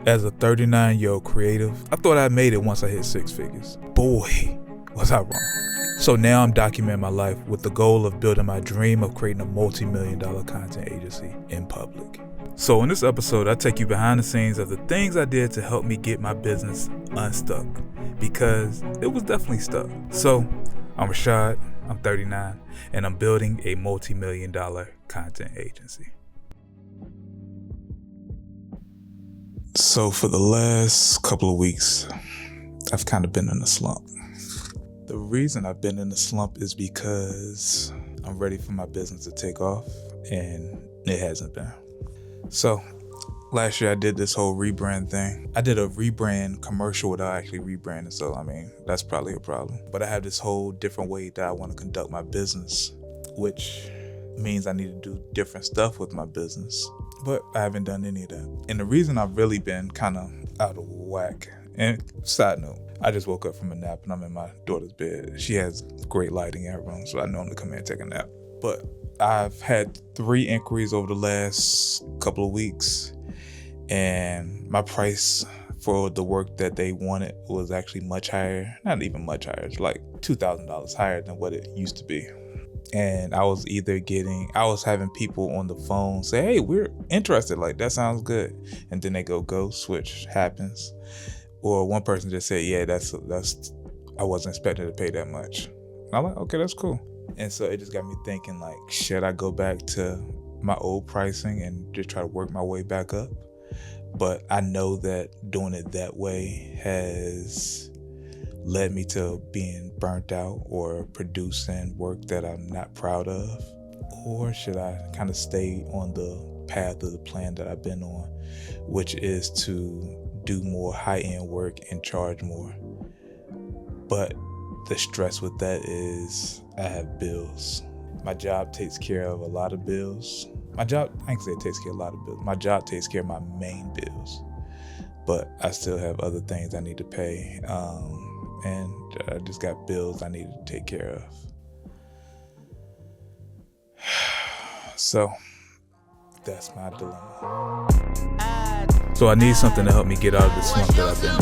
As a 39-year-old creative, I thought I made it once I hit six figures. Boy, was I wrong. So now I'm documenting my life with the goal of building my dream of creating a multi-million-dollar content agency in public. So in this episode, I take you behind the scenes of the things I did to help me get my business unstuck, because it was definitely stuck. So I'm Rashad, I'm 39, and I'm building a multi-million-dollar content agency. So for the last couple of weeks, I've kind of been in a slump. The reason I've been in a slump is because I'm ready for my business to take off, and it hasn't been. So last year I did this whole rebrand thing. I did a rebrand commercial without actually rebranding, so that's probably a problem. But I have this whole different way that I want to conduct my business, which means I need to do different stuff with my business. But I haven't done any of that. And the reason I've really been kind of out of whack, and side note, I just woke up from a nap and I'm in my daughter's bed. She has great lighting in her room, so I normally come in and take a nap. But I've had 3 inquiries over the last couple of weeks, and my price for the work that they wanted was actually much higher. Not even much higher, it's like $2,000 higher than what it used to be. And I was having people on the phone say, hey, we're interested, like that sounds good, and then they go ghost, which happens. Or one person just said, yeah, that's I wasn't expecting to pay that much. And I'm like, okay, that's cool. And so it just got me thinking, like, should I go back to my old pricing and just try to work my way back up? But I know that doing it that way has led me to being burnt out or producing work that I'm not proud of. Or should I kind of stay on the path of the plan that I've been on, which is to do more high-end work and charge more? But the stress with that is I have bills. My job takes care of a lot of bills. I ain't say it takes care of a lot of bills. My job takes care of my main bills. But I still have other things I need to pay. And I just got bills I need to take care of. So that's my dilemma. So I need something to help me get out of the slump that I've been in.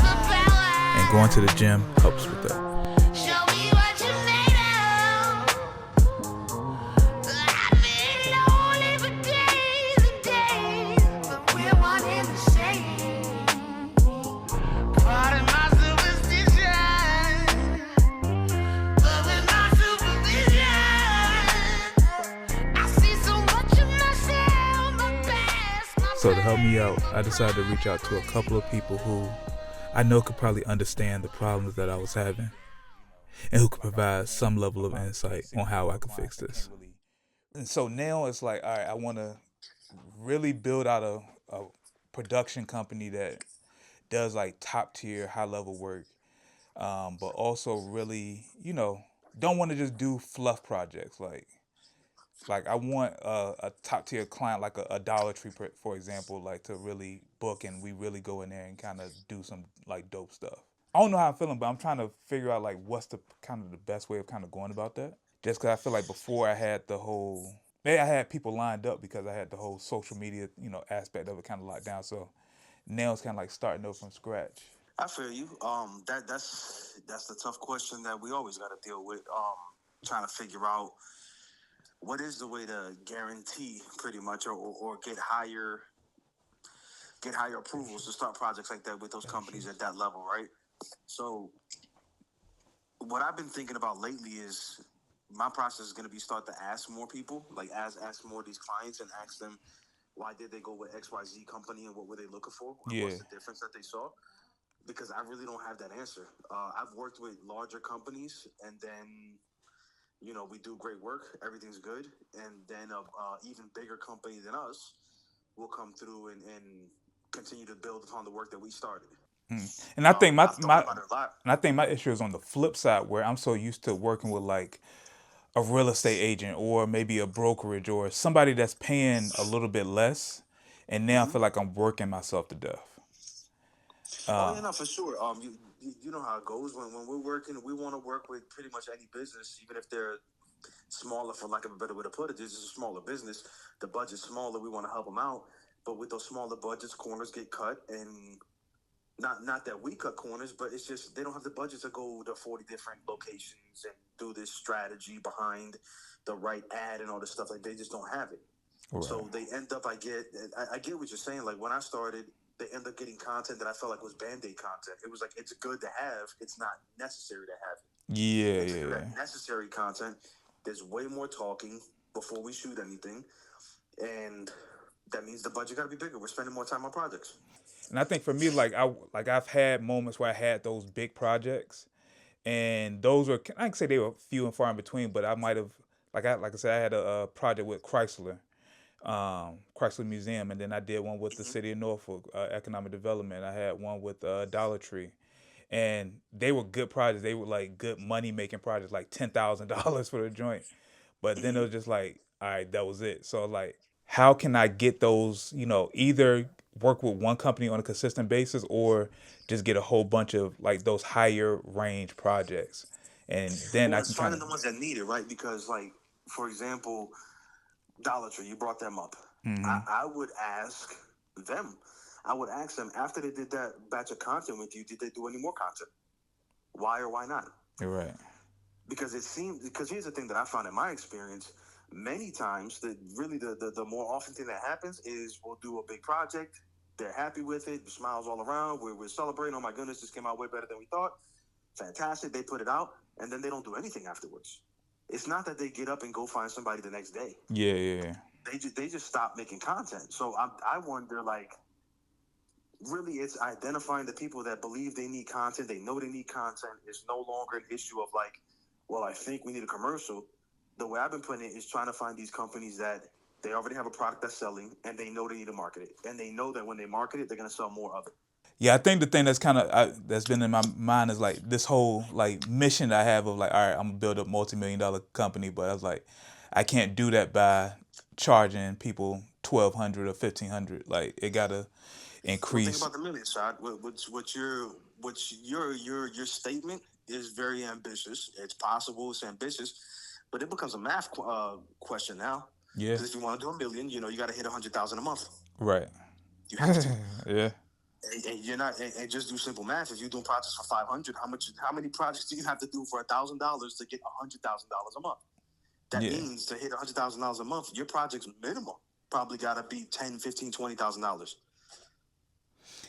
And going to the gym helps with that. So to help me out, I decided to reach out to a couple of people who I know could probably understand the problems that I was having, and who could provide some level of insight on how I could fix this. And so now it's like, all right, I want to really build out a production company that does like top tier, high level work, but also really, don't want to just do fluff projects. Like I want a top tier client, like a Dollar Tree, for example, like to really book, and we really go in there and kind of do some like dope stuff. I don't know how I'm feeling, but I'm trying to figure out like what's the kind of the best way of kind of going about that. Just because I feel like before I had maybe I had people lined up because I had the whole social media, aspect of it kind of locked down. So now it's kind of like starting over from scratch. I feel you. That's the tough question that we always got to deal with. Trying to figure out what is the way to guarantee pretty much or get higher approvals to start projects like that with those companies at that level, right? So what I've been thinking about lately is my process is going to be start to ask more people, like ask more of these clients and ask them why did they go with XYZ company and what were they looking for? Yeah. What's the difference that they saw? Because I really don't have that answer. I've worked with larger companies, and then we do great work, everything's good, and then even bigger company than us will come through and continue to build upon the work that we started. And I think I've thought about it a lot. and I think my issue is on the flip side, where I'm so used to working with like a real estate agent or maybe a brokerage or somebody that's paying a little bit less, and now I feel like I'm working myself to death. No, for sure. You know how it goes when we're working. We want to work with pretty much any business, even if they're smaller, for lack of a better way to put it. This is a smaller business. The budget's smaller. We want to help them out. But with those smaller budgets, corners get cut, and not that we cut corners, but it's just they don't have the budget to go to 40 different locations and do this strategy behind the right ad and all this stuff. Like they just don't have it. Right. So they end up. I get what you're saying. Like when I started, they end up getting content that I felt like was band-aid content. It was like it's good to have. It's not necessary to have it. Yeah, And to do yeah, that necessary content, there's way more talking before we shoot anything, and that means the budget got to be bigger. We're spending more time on projects. and I think for me, I've had moments where I had those big projects, and those were I can say they were few and far in between, but I might have like I said I had a project with Chrysler Museum, and then I did one with the Mm-hmm. city of Norfolk Economic Development. I had one with Dollar Tree, and they were good projects. They were like good money making projects, like $10,000 for the joint. But then it Mm-hmm. was just like, all right, that was it. So like, how can I get those? Either work with one company on a consistent basis, or just get a whole bunch of like those higher range projects, and then Well, I it's can kind finding of. the ones that need it, right? Because, like, for example, Dollar Tree, you brought them up. Mm-hmm. I would ask them. I would ask them after they did that batch of content with you, did they do any more content? Why or why not? You're right. Because it seems because here's the thing that I found in my experience, many times that really the more often thing that happens is we'll do a big project, they're happy with it, smiles all around, we're celebrating, oh my goodness, this came out way better than we thought, fantastic, they put it out, and then they don't do anything afterwards. It's not that they get up and go find somebody the next day. Yeah, yeah, They just stop making content. So I wonder, like, really it's identifying the people that believe they need content, they know they need content. It's no longer an issue of like, well, I think we need a commercial. The way I've been putting it is trying to find these companies that they already have a product that's selling and they know they need to market it, and they know that when they market it they're going to sell more of it. yeah. I think the thing that's that's been in my mind is like this whole like mission that I have of like, all right, I'm gonna build a multi-million-dollar company, but I was like, I can't do that by charging people 1,200 or 1,500. Like it gotta Well, think increase. about the million shot. What your statement is very ambitious. It's possible. It's ambitious, but it becomes a math question now. Yeah. Because if you want to do a million, you got to hit 100,000 a month. Right. You have to. Yeah. And you're not. And just do simple math. If you're doing projects for 500, how many projects do you have to do for $1,000 to get $100,000 a month? That Yeah. means to hit $100,000 a month, your project's minimum probably got to be 10, 15, $20,000.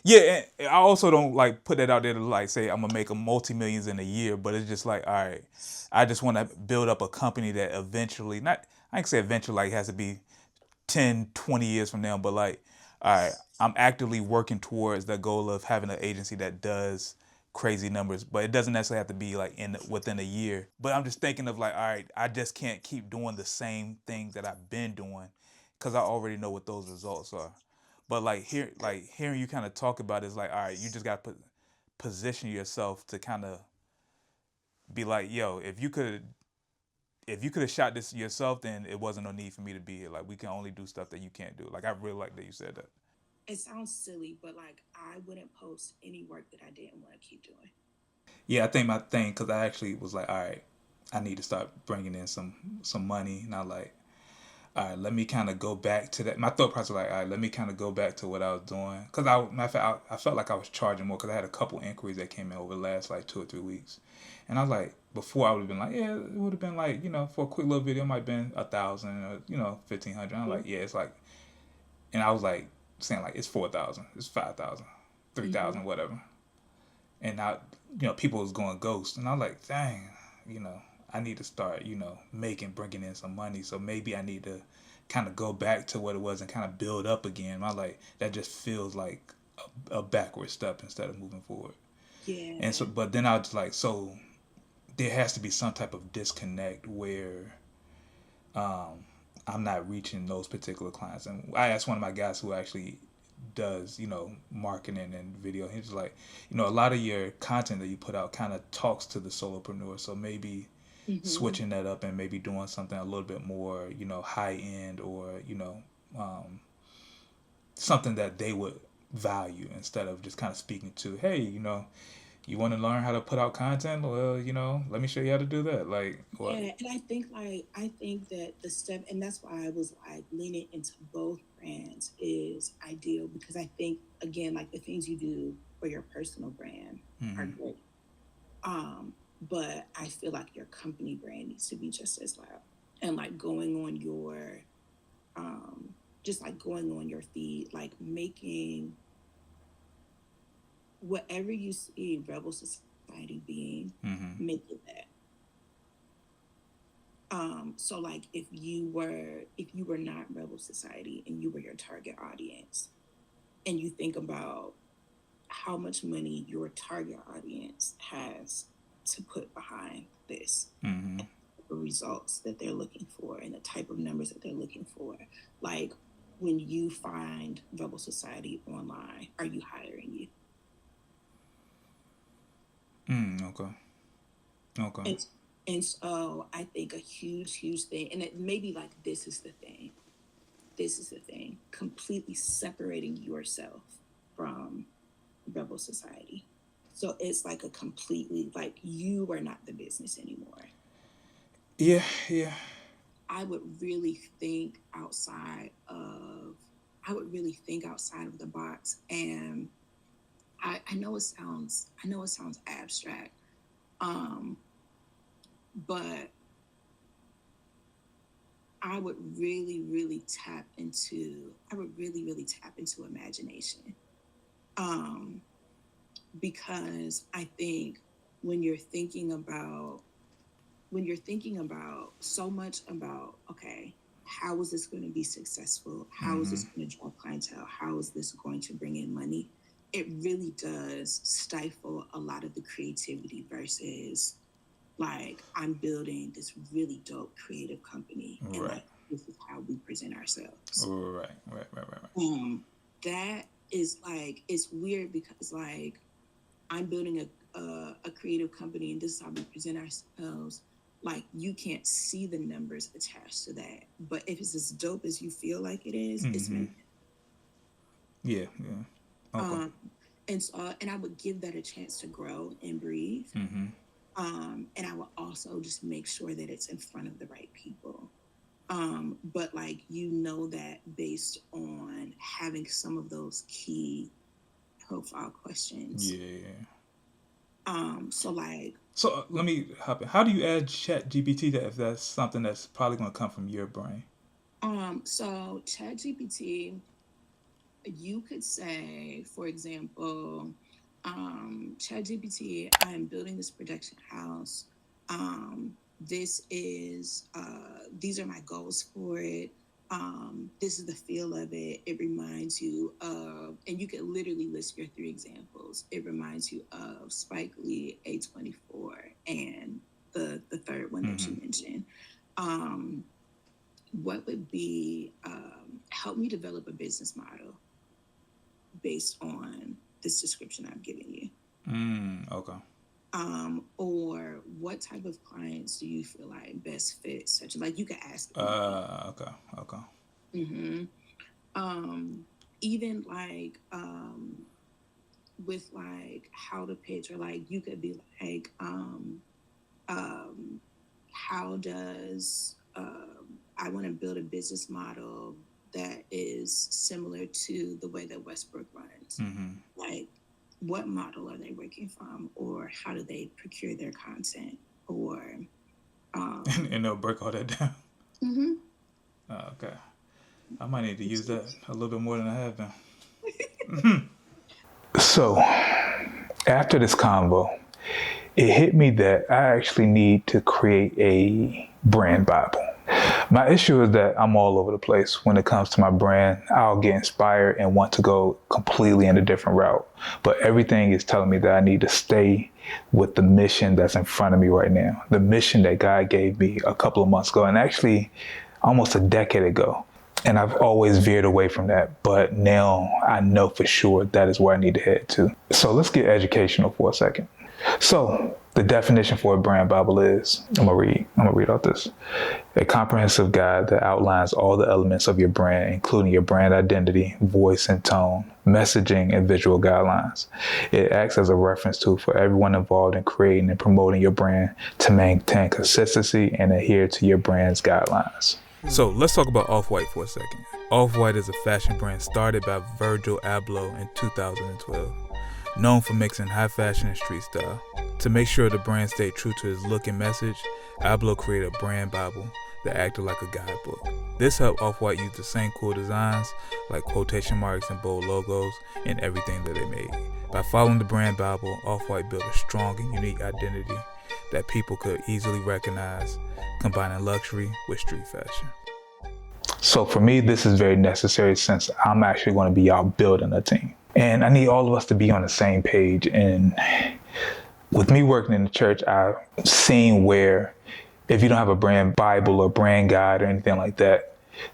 Yeah, and I also don't like put that out there to like say I'm gonna make a multi millions in a year, but it's just like, all right, I just want to build up a company that eventually, not I can say eventually, like it has to be 10, 20 years from now, but like, all right, I'm actively working towards the goal of having an agency that does crazy numbers, but it doesn't necessarily have to be like in within a year. But I'm just thinking of like, all right, I just can't keep doing the same thing that I've been doing because I already know what those results are. But like hearing you kind of talk about it is like, all right, you just got to position yourself to kind of be like, yo, if you could have shot this yourself, then it wasn't no need for me to be here. Like we can only do stuff that you can't do. Like I really like that you said that. It sounds silly, but like I wouldn't post any work that I didn't want to keep doing. Yeah, I think my thing because I actually was like, all right, I need to start bringing in some money, and I like, all right, let me kind of go back to that. My thought process was like, all right, let me kind of go back to what I was doing because matter of fact, I felt like I was charging more because I had a couple inquiries that came in over the last like 2 or 3 weeks, and I was like, before I would have been like, yeah, it would have been like, for a quick little video, it might have been 1,000 or 1,500. I'm like, yeah, it's like, and I was like saying like it's 4,000, it's 5,000, 3,000, Mm-hmm. whatever, and now people was going ghost, and I'm like, dang, you know, I need to start, bringing in some money. So maybe I need to kind of go back to what it was and kind of build up again. I like that just feels like a backward step instead of moving forward. And so, Yeah. but then I was like, so there has to be some type of disconnect where I'm not reaching those particular clients. And I asked one of my guys who actually does, marketing and video. He's like, a lot of your content that you put out kind of talks to the solopreneur. So maybe Mm-hmm. switching that up and maybe doing something a little bit more, high end or, something that they would value instead of just kind of speaking to, hey, You want to learn how to put out content? Well, let me show you how to do that. Like what? Yeah, and I think that the step, and that's why I was like leaning into both brands is ideal, because I think again, like the things you do for your personal brand are Mm-hmm. great. But I feel like your company brand needs to be just as loud. And like going on your just like going on your feed, like making whatever you see Rebel Society being, Mm-hmm. make it that. So like if you were not Rebel Society and you were your target audience, and you think about how much money your target audience has to put behind this, Mm-hmm. the results that they're looking for and the type of numbers that they're looking for, like when you find Rebel Society online, are you hiring you? Okay. Okay. And and so I think a huge thing, and it maybe like this is the thing, completely separating yourself from Rebel Society. So it's like a completely, like you are not the business anymore. Yeah. Yeah. I would really think outside of, I would really think outside of the box. And I know it sounds abstract. Um, but I would really tap into imagination. Um, because I think when you're thinking about so much about, okay, how is this going to be successful? How is Mm-hmm. this going to draw clientele? How is this going to bring in money? It really does stifle a lot of the creativity versus like I'm building this really dope creative company and Right. like this is how we present ourselves. Right. Right. Right. Right. Right. That is like, it's weird because like I'm building a creative company and this is how we present ourselves. Like you can't see the numbers attached to that, but if it's as dope as you feel like it is, it's Mm-hmm. meant. Yeah. Yeah. Okay. Um, and so, and I would give that a chance to grow and breathe. Mm-hmm. And I will also just make sure that it's in front of the right people. But like you know that based on having some of those key profile questions. Yeah. So like So let me hop in. How do you add Chat GPT if that's something that's probably going to come from your brain? so ChatGPT, you could say, for example, ChatGPT, I'm building this production house. This is these are my goals for it. This is the feel of it. It reminds you of, and you could literally list your three examples. It reminds you of Spike Lee, A24, and the third one that Mm-hmm. you mentioned. What would be help me develop a business model based on this description I'm giving you? Okay. Or what type of clients do you feel like best fit such, like you could ask Okay. Okay. anything. Even like with like how to pitch, or like you could be like how does I want to build a business model that is similar to the way that Westbrook runs. Mm-hmm. Like, what model are they working from, or how do they procure their content, or And they'll break all that down. mm-hmm. Okay. I might need to use that a little bit more than I have been. So, after this convo, it hit me that I actually need to create a brand Bible. My issue is that I'm all over the place when it comes to my brand. I'll get inspired and want to go completely in a different route. But everything is telling me that I need to stay with the mission that's in front of me right now. The mission that God gave me a couple of months ago, and actually almost a decade ago. And I've always veered away from that. But now I know for sure that is where I need to head to. So let's get educational for a second. So The definition for a brand Bible is, I'm gonna read out this. A comprehensive guide that outlines all the elements of your brand, including your brand identity, voice and tone, messaging, and visual guidelines. It acts as a reference tool for everyone involved in creating and promoting your brand to maintain consistency and adhere to your brand's guidelines. So let's talk about Off-White for a second. Off-White is a fashion brand started by Virgil Abloh in 2012. Known for mixing high fashion and street style. To make sure the brand stayed true to his look and message, Abloh created a brand Bible that acted like a guidebook. This helped Off-White use the same cool designs like quotation marks and bold logos in everything that they made. By following the brand Bible, Off-White built a strong and unique identity that people could easily recognize, combining luxury with street fashion. So for me, this is very necessary since I'm actually going to be out building a team. And I need all of us to be on the same page. And with me working in the church, I've seen where if you don't have a brand Bible or brand guide or anything like that,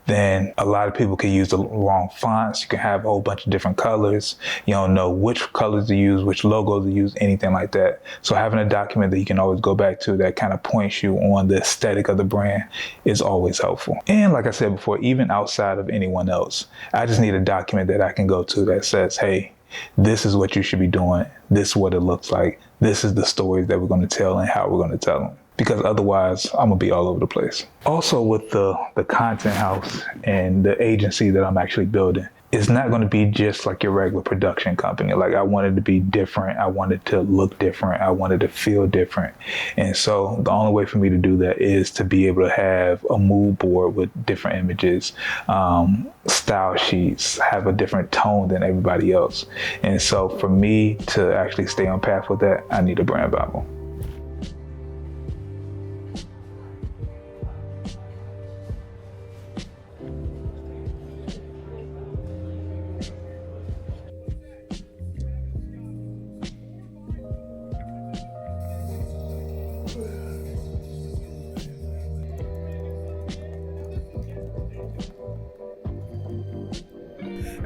then a lot of people can use the wrong fonts. You can have a whole bunch of different colors. You don't know which colors to use, which logos to use, anything like that. So having a document that you can always go back to that kind of points you on the aesthetic of the brand is always helpful. And like I said before, even outside of anyone else, I just need a document that I can go to that says, hey, this is what you should be doing. This is what it looks like. This is the stories that we're going to tell and how we're going to tell them. Because otherwise, I'm going to be all over the place. Also, with the content house and the agency that I'm actually building, it's not going to be just like your regular production company. Like, I wanted to be different. I wanted to look different. I wanted to feel different. And so the only way for me to do that is to be able to have a mood board with different images, style sheets, have a different tone than everybody else. And so for me to actually stay on path with that, I need a brand Bible.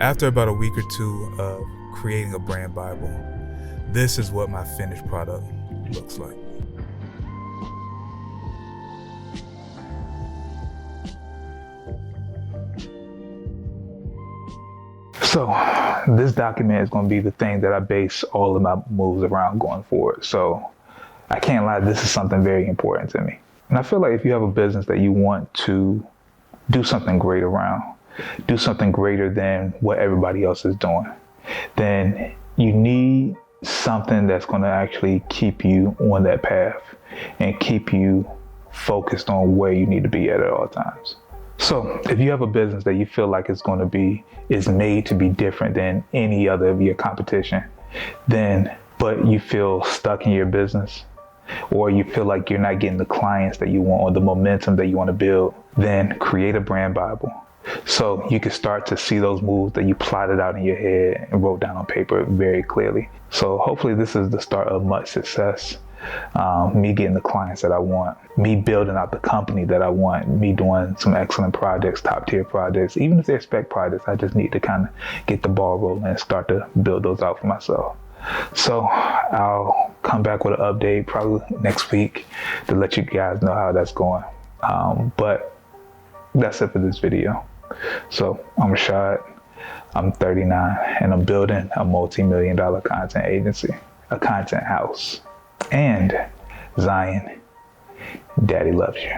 After about a week or two of creating a brand Bible, this is what my finished product looks like. So this document is going to be the thing that I base all of my moves around going forward. So I can't lie, this is something very important to me. And I feel like if you have a business that you want to do something great around, do something greater than what everybody else is doing, then you need something that's going to actually keep you on that path and keep you focused on where you need to be at all times. So if you have a business that you feel like is made to be different than any other of your competition, but you feel stuck in your business, or you feel like you're not getting the clients that you want or the momentum that you want to build, then create a brand Bible. So you can start to see those moves that you plotted out in your head and wrote down on paper very clearly. So hopefully this is the start of much success. Me getting the clients that I want, me building out the company that I want, me doing some excellent projects, top tier projects. Even if they're spec projects, I just need to kind of get the ball rolling and start to build those out for myself. So I'll come back with an update probably next week to let you guys know how that's going. But that's it for this video. So I'm Rashad, I'm 39, and I'm building a multi-million-dollar content agency, a content house. And Zion, Daddy loves you.